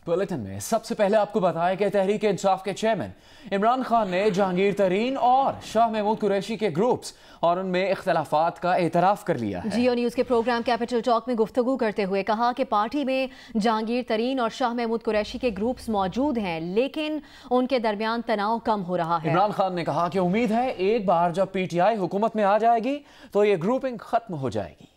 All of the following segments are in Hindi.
बुलेटिन में सबसे पहले आपको बताया कि तहरीक इंसाफ के चेयरमैन इमरान खान ने जहांगीर तरीन और शाह महमूद कुरैशी के ग्रुप्स और उनमें इख्तलाफात का एतराफ कर लिया है। जियो न्यूज के प्रोग्राम कैपिटल टॉक में गुफ्तगू करते हुए कहा कि पार्टी में जहांगीर तरीन और शाह महमूद कुरैशी के ग्रुप्स मौजूद हैं, लेकिन उनके दरमियान तनाव कम हो रहा है। इमरान खान ने कहा कि उम्मीद है एक बार जब पीटीआई हुकूमत में आ जाएगी तो ये ग्रुपिंग खत्म हो जाएगी।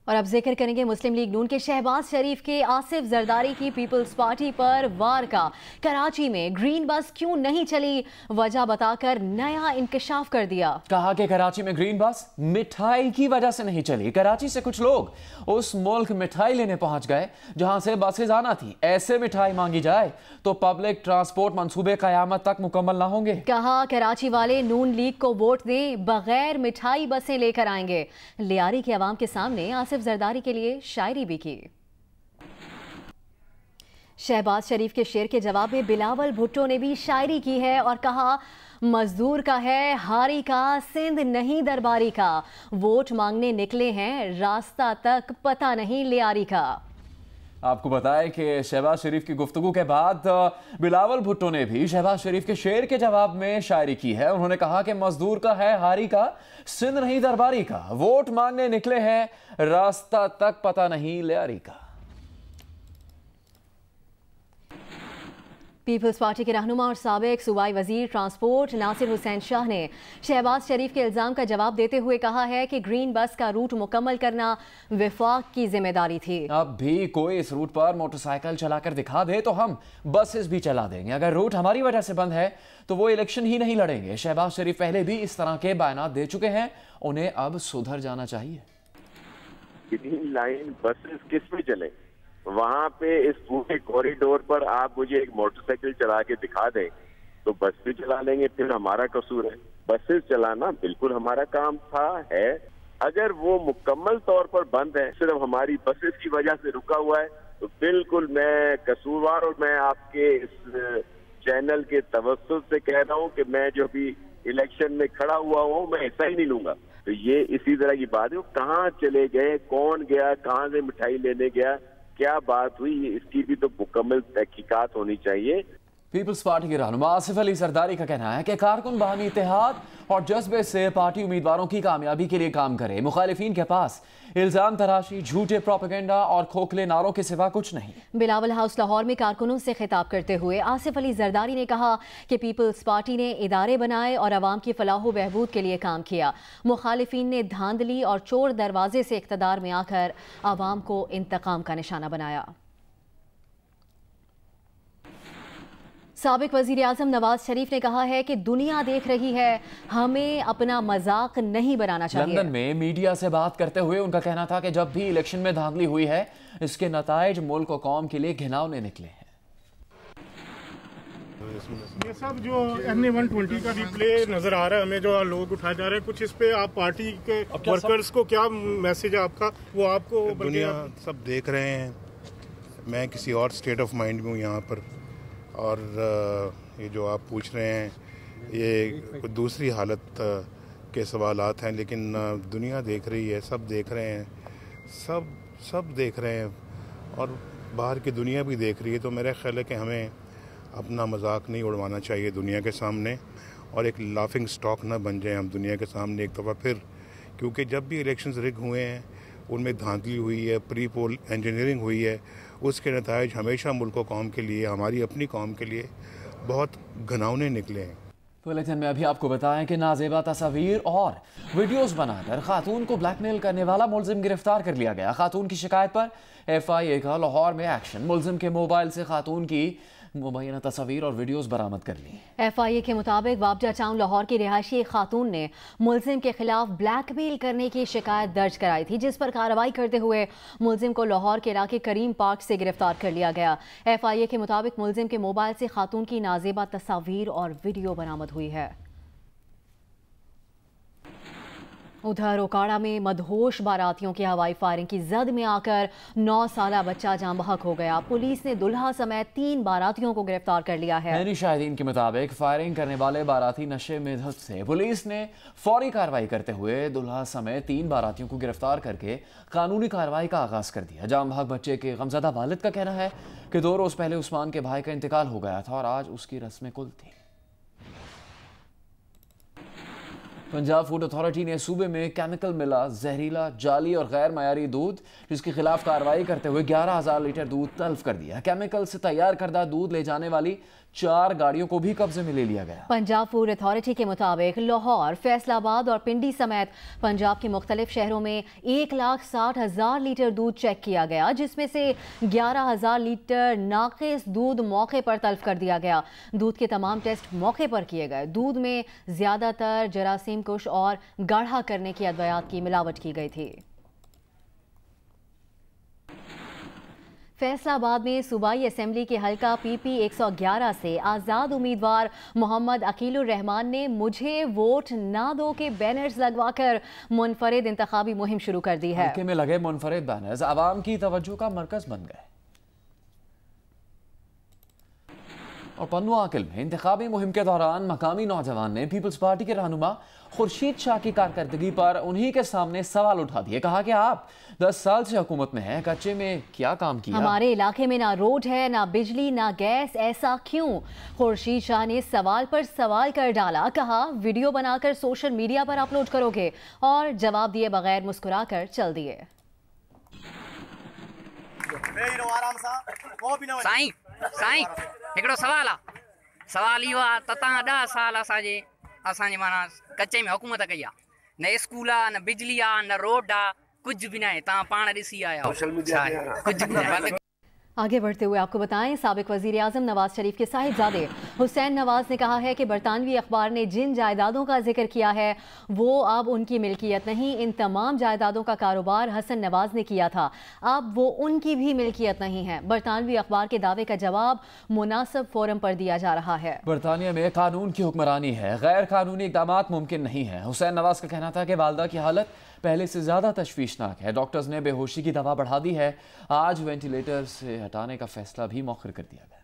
और अब जिक्र करेंगे मुस्लिम लीग नून के शहबाज शरीफ के आसिफ जरदारी की पीपल्स पार्टी पर वार का। कराची में ग्रीन बस क्यों नहीं चली, वजह बताकर नया इंकशाफ कर दिया। कहा कि कराची में ग्रीन बस मिठाई की वजह से नहीं चली। कराची से कुछ लोग उस मुल्क मिठाई लेने पहुंच गए जहां से बसेज आना थी। ऐसे मिठाई मांगी जाए तो पब्लिक ट्रांसपोर्ट मंसूबे कयामत तक मुकम्मल ना होंगे। कहा कराची वाले नून लीग को वोट दें, बगैर मिठाई बसें लेकर आएंगे। लियारी के अवाम के सामने आसिफ जरदारी के लिए शायरी भी की। शहबाज शरीफ के शेर के जवाब में बिलावल भुट्टो ने भी शायरी की है और कहा, मजदूर का है हारी का, सिंध नहीं दरबारी का, वोट मांगने निकले हैं, रास्ता तक पता नहीं लियारी का। आपको बताएं कि शहबाज शरीफ की गुफ्तगू के बाद बिलावल भुट्टो ने भी शहबाज शरीफ के शेर के जवाब में शायरी की है। उन्होंने कहा कि मजदूर का है हारी का, सिंध नहीं दरबारी का, वोट मांगने निकले हैं, रास्ता तक पता नहीं लियारी का। पीपल्स पार्टी के रहनुमा और साबिक सूबाई वजीर ट्रांसपोर्ट नासिर हुसैन शाह ने शहबाज शरीफ के इल्जाम का जवाब देते हुए कहा है कि ग्रीन बस का रूट मुकम्मल करना विफाक की जिम्मेदारी थी। अब भी कोई इस रूट पर मोटरसाइकिल चलाकर दिखा दे तो हम बसेस भी चला देंगे। अगर रूट हमारी वजह से बंद है तो वो इलेक्शन ही नहीं लड़ेंगे। शहबाज शरीफ पहले भी इस तरह के बयान दे चुके हैं, उन्हें अब सुधर जाना चाहिए। ग्रीन लाइन बसेस किस पे चले, वहां पे इस पूरे कॉरिडोर पर आप मुझे एक मोटरसाइकिल चला के दिखा दें तो बस भी चला लेंगे, फिर हमारा कसूर है। बसेस चलाना बिल्कुल हमारा काम था, है। अगर वो मुकम्मल तौर पर बंद है, सिर्फ हमारी बसेस की वजह से रुका हुआ है, तो बिल्कुल मैं कसूरवार और मैं आपके इस चैनल के तवज्जुह से कह रहा हूँ कि मैं जो भी इलेक्शन में खड़ा हुआ हूँ मैं हिस्सा ही नहीं लूंगा। तो ये इसी तरह की बात है, कहाँ चले गए, कौन गया, कहाँ से मिठाई लेने गया, क्या बात हुई, इसकी भी तो मुकम्मल तहकीकात होनी चाहिए। पीपल्स पार्टी के रहनुमा आसिफ अली जरदारी का कहना है कि कारकुन बाहमी इत्तेहाद और जज्बे से पार्टी उम्मीदवारों की कामयाबी के लिए काम करे। मुखालिफिन के पास इल्जाम तराशी, झूठे प्रोपेगेंडा और खोखले नारों के सिवा कुछ नहीं। बिलावल हाउस लाहौर में कारकुनों से खिताब करते हुए आसिफ अली जरदारी ने कहा कि पीपल्स पार्टी ने इदारे बनाए और अवाम की फलाह बहबूद के लिए काम किया। मुखालिफिन ने धांधली और चोर दरवाजे से इख्तदार में आकर अवाम को इंतकाम का निशाना बनाया। साबिक वजीर आजम नवाज शरीफ ने कहा है कि दुनिया देख रही है, हमें अपना मजाक नहीं बनाना चाहिए। लंदन में मीडिया से बात करते हुए उनका कहना था कि जब भी इलेक्शन में धांधली हुई है, इसके नताइज मुल्क और कौम के लिए घिनौने निकले हैं। ये सब जो NA-120 का रिप्ले नजर आ रहा है हमें, जो लोग उठाए जा रहे हैं, कुछ इस पे आप पार्टी के वर्कर्स को क्या मैसेज है आपका, वो आपको दुनिया सब देख रहे हैं। मैं किसी और स्टेट ऑफ माइंड में हूँ यहाँ पर, और ये जो आप पूछ रहे हैं ये दूसरी हालत के सवालात हैं, लेकिन दुनिया देख रही है, सब देख रहे हैं, सब देख रहे हैं और बाहर की दुनिया भी देख रही है। तो मेरा ख्याल है कि हमें अपना मजाक नहीं उड़वाना चाहिए दुनिया के सामने और एक लाफिंग स्टॉक ना बन जाए हम दुनिया के सामने एक दफ़ा फिर, क्योंकि जब भी इलेक्शंस रिग हुए हैं उनमें धांधली हुई है, प्री पोल इंजीनियरिंग हुई है, उसके नताइज हमेशा मुल्क और कौम के लिए, हमारी अपनी कौम के लिए बहुत घिनौने निकले हैं। बुलेटिन में अभी आपको बताएं कि नाजेबा तस्वीर और वीडियोस बनाकर खातून को ब्लैकमेल करने वाला मुलजिम गिरफ्तार कर लिया गया। खातून की शिकायत पर FIA का लाहौर में एक्शन। मुलजिम के मोबाइल से खातून की मुबैना तस्वीर और वीडियोस बरामद कर ली। FIA के मुताबिक वाबजा टाउन लाहौर की रिहायशी एक खातून ने मुलजिम के खिलाफ ब्लैकमेल करने की शिकायत दर्ज कराई थी, जिस पर कार्रवाई करते हुए मुलजिम को लाहौर के इलाके करीम पार्क से गिरफ्तार कर लिया गया। FIA के मुताबिक मुलजिम के मोबाइल से खातून की नाजेबा तस्वीर और वीडियो बरामद हुई है। उधर ओकाड़ा में मदहोश बारातियों की हवाई फायरिंग की जद में आकर 9 साला बच्चा जाम बहक हो गया। पुलिस ने दुल्हा समेत 3 बारातियों को गिरफ्तार कर लिया है। नैनी शाहिदीन के मुताबिक फायरिंग करने वाले बाराती नशे में धुत थे। पुलिस ने फौरी कार्रवाई करते हुए दुल्हा समेत 3 बारातियों को गिरफ्तार करके कानूनी कार्रवाई का आगाज कर दिया। जाम बहक बच्चे के गमजदा वालिद का कहना है कि 2 रोज पहले उस्मान के भाई का इंतकाल हो गया था और आज उसकी रस्म कुल थी। पंजाब फूड अथॉरिटी ने सूबे में केमिकल मिला जहरीला, जाली और गैर मयारी दूध, जिसके खिलाफ कार्रवाई करते हुए 11,000 लीटर दूध तल्फ कर दिया। केमिकल से तैयार करदा दूध ले जाने वाली 4 गाड़ियों को भी कब्जे में ले लिया गया। पंजाब फूड अथॉरिटी के मुताबिक लाहौर, फैसलाबाद और पिंडी समेत पंजाब के मुख्तलिफ शहरों में 1,60,000 लीटर दूध चेक किया गया, जिसमें से 11,000 लीटर नाकिस दूध मौके पर तल्फ कर दिया गया। दूध के तमाम टेस्ट मौके पर किए गए। दूध में ज्यादातर जरासीम कुश और गाढ़ा करने की अद्वियात की मिलावट की गई थी। फैसलाबाद में सूबाई असेंबली के हल्का PP 111 से आज़ाद उम्मीदवार मोहम्मद अकीलुर रहमान ने मुझे वोट ना दो के बैनर्स लगवाकर मुनफरिद इंतखाबी मुहिम शुरू कर दी है। हल्के में लगे मुनफरिद बैनर्स आवाम की तवज्जो का मरकज बन गए और पन्नू आकिल में इंतखाबी मुहिम के दौरान मकामी नौजवान ने पीपल्स पार्टी के रहनुमा खुर्शीद शाह की कारकर्दगी पर उन्हीं के सामने सवाल उठा दिए। कहा कि आप 10 साल से हुकूमत में हैं, कच्चे में क्या काम किया? हमारे इलाके में ना रोड है, ना बिजली, ना गैस, ऐसा क्यों? खुर्शीद शाह ने सवाल पर सवाल कर डाला। कहा वीडियो बनाकर सोशल मीडिया पर अपलोड करोगे, और जवाब दिए बगैर मुस्कुराकर चल दिए। साईं हिकिड़ो सवाल इहो आहे त तव्हां 10 साल असांजे माना कच्चे में हुकूमत कई आहे, न स्कूल आहे, न बिजली आहे, न रोड आहे, कुछ भी ना है। तव्हां पाण ॾिसी आया हो, कुछ भी न। आगे बढ़ते हुए आपको बताएं, साबिक वजीर आजम नवाज शरीफ के साहिबजादे हुसैन नवाज ने कहा है कि बरतानवी अखबार ने जिन जायदादों का जिक्र किया है वो अब उनकी मिल्कियत नहीं। इन तमाम जायदादों का कारोबार हसन नवाज ने किया था, अब वो उनकी भी मिल्कियत नहीं है। बरतानवी अखबार के दावे का जवाब मुनासिब फोरम पर दिया जा रहा है। बरतानिया में कानून की हुक्मरानी है, गैर कानूनी इकदाम मुमकिन नहीं है। हुसैन नवाज का कहना था कि वालदा की हालत पहले से ज्यादा तशवीशनाक है। डॉक्टर्स ने बेहोशी की दवा बढ़ा दी है। आज वेंटिलेटर से हटाने का फैसला भी मौखर कर दिया गया।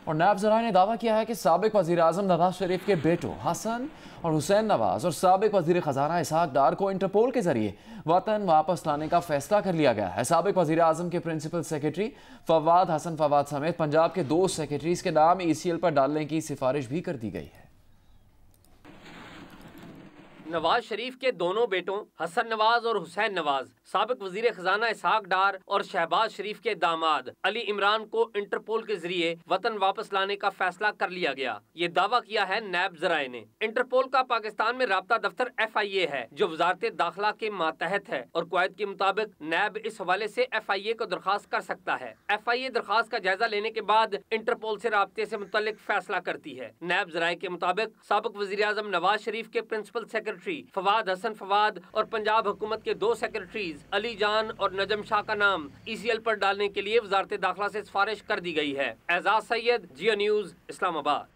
और नायब ज़राए ने दावा किया है कि साबिक वज़ीर आज़म नवाज शरीफ के बेटों हसन और हुसैन नवाज और साबिक वज़ीर ख़जाना इसहाक डार को इंटरपोल के जरिए वतन वापस लाने का फैसला कर लिया गया है। साबिक वज़ीर आज़म के प्रिंसिपल सेक्रेटरी फवाद हसन फवाद समेत पंजाब के 2 सेक्रेटरीज के नाम ECL पर डालने की सिफारिश भी कर दी गई है। नवाज शरीफ के दोनों बेटों हसन नवाज और हुसैन नवाज, साबिक वजीर खजाना इसहाक डार और शहबाज शरीफ के दामाद अली इमरान को इंटरपोल के जरिए वतन वापस लाने का फैसला कर लिया गया। ये दावा किया है नायब ज़राए ने। इंटरपोल का पाकिस्तान में राब्ता दफ्तर FIA है जो वजारत दाखिला के मातहत है और क़वायद के मुताबिक नायब इस हवाले से FIA को दरख्वास्त कर सकता है। FIA दरख्वास्त का जायजा लेने के बाद इंटरपोल से राब्ते से मुतल्लिक फैसला करती है। नायब ज़राए के मुताबिक साबिक वज़ीर आज़म नवाज शरीफ के प्रिंसिपल सेक्रेटरी फवाद हसन फवाद और पंजाब हुकूमत के 2 सेक्रेटरीज अली जान और नजम शाह का नाम ECL पर डालने के लिए वजारत दाखिला से सिफारिश कर दी गई है। एजाज सैयद, जियो न्यूज़, इस्लामाबाद।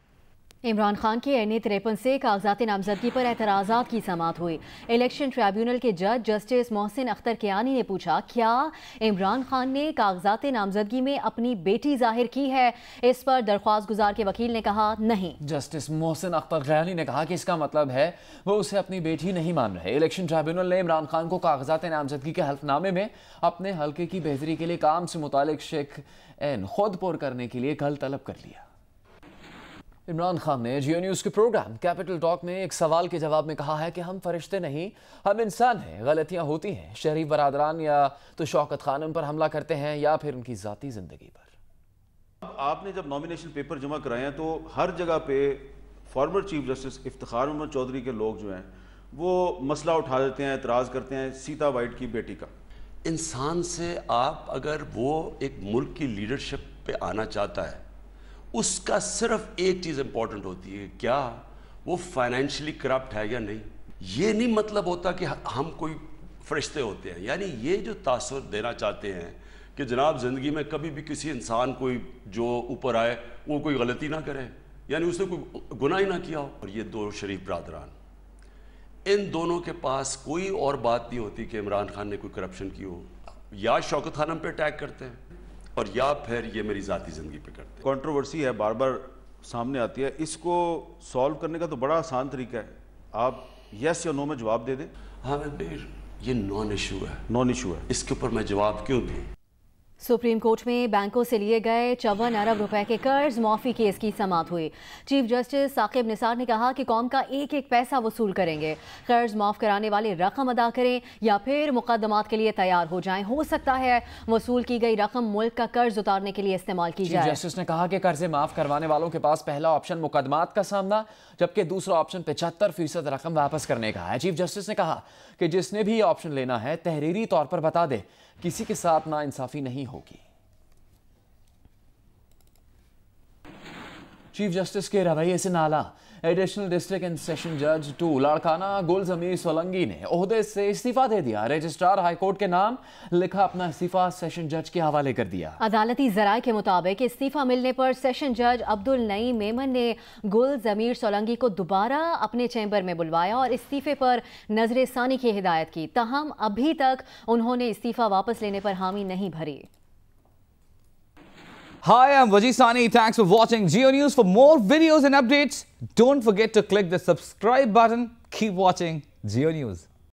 इमरान खान के एन 53 से कागजात नामजदगी पर एतराज़ात की समाअत हुई। इलेक्शन ट्रिब्यूनल के जज जस्टिस मोहसिन अख्तर कियानी ने पूछा, क्या इमरान खान ने कागजात नामजदगी में अपनी बेटी जाहिर की है? इस पर दरख्वास्त गुजार के वकील ने कहा, नहीं। जस्टिस मोहसिन अख्तर कियानी ने कहा कि इसका मतलब है वो उसे अपनी बेटी नहीं मान रहे। इलेक्शन ट्रिब्यूनल ने इमरान खान को कागजात नामजदगी के हल्फनामे में अपने हल्के की बेहतरी के लिए काम से मुतालिक शेख एन खुद पुर करने के लिए कल तलब कर लिया। इमरान खान ने जियो न्यूज़ के प्रोग्राम कैपिटल टॉक में एक सवाल के जवाब में कहा है कि हम फरिश्ते नहीं, हम इंसान हैं, गलतियां होती हैं। शरीफ बरादरान या तो शौकत खानम पर हमला करते हैं या फिर उनकी ज़ाती ज़िंदगी पर। आपने जब नॉमिनेशन पेपर जमा कराए हैं तो हर जगह पे former chief justice Iftikhar Mohammad Chaudhry के लोग जो हैं वो मसला उठा देते हैं, एतराज़ करते हैं सीता वाइट की बेटी का। इंसान से आप अगर वो एक मुल्क की लीडरशिप पे आना चाहता है, उसका सिर्फ एक चीज़ इंपॉर्टेंट होती है, क्या वो फाइनेंशियली करप्ट है या नहीं। ये नहीं मतलब होता कि हम कोई फरिश्ते होते हैं। यानी ये जो तासुर देना चाहते हैं कि जनाब ज़िंदगी में कभी भी किसी इंसान कोई जो ऊपर आए वो कोई गलती ना करे, यानी उसने कोई गुनाह ही ना किया हो। और ये दो शरीफ ब्रादरान, इन दोनों के पास कोई और बात नहीं होती कि इमरान खान ने कोई करप्शन की हो, या शौकत खान पे अटैक करते हैं और या फिर ये मेरी ज़ाती ज़िंदगी पे करते हैं। कंट्रोवर्सी है, बार बार सामने आती है, इसको सॉल्व करने का तो बड़ा आसान तरीका है, आप यस या नो में जवाब दे दें। हाँ ये नॉन इशू है, इसके ऊपर मैं जवाब क्यों दूँ। सुप्रीम कोर्ट में बैंकों से लिए गए 54 अरब रुपए के कर्ज माफी केस की समाअत हुई। चीफ जस्टिस साकिब निसार ने कहा कि कौम का एक एक पैसा वसूल करेंगे, कर्ज माफ कराने वाले रकम अदा करें या फिर मुकदमात के लिए तैयार हो जाएं। हो सकता है वसूल की गई रकम मुल्क का कर्ज उतारने के लिए इस्तेमाल की जाए। चीफ जस्टिस ने कहा कि कर्जे माफ करवाने वालों के पास पहला ऑप्शन मुकदमात का सामना, जबकि दूसरा ऑप्शन 75% रकम वापस करने का है। चीफ जस्टिस ने कहा कि जिसने भी ये ऑप्शन लेना है तहरीरी तौर पर बता दे, किसी के साथ नाइंसाफी नहीं होगी। चीफ जस्टिस के रवैये से नाला एडिशनल डिस्ट्रिक्ट एंड सेशन जज 2 लाड़काना गुलजमीर सोलंगी ने ओहदे से इस्तीफा दे दिया। रजिस्ट्रार हाईकोर्ट के नाम लिखा अपना इस्तीफा सेशन जज के हवाले कर दिया। अदालती जराये के मुताबिक इस्तीफा मिलने पर सेशन जज अब्दुल नईम मेमन ने गुलजमीर सोलंगी को दोबारा अपने चैम्बर में बुलवाया और इस्तीफे पर नजर सानी की हिदायत की। ताहम अभी तक उन्होंने इस्तीफा वापस लेने पर हामी नहीं भरी। Hi, I'm Wajid Sani. Thanks for watching Geo News. For more videos and updates, don't forget to click the subscribe button. Keep watching Geo News.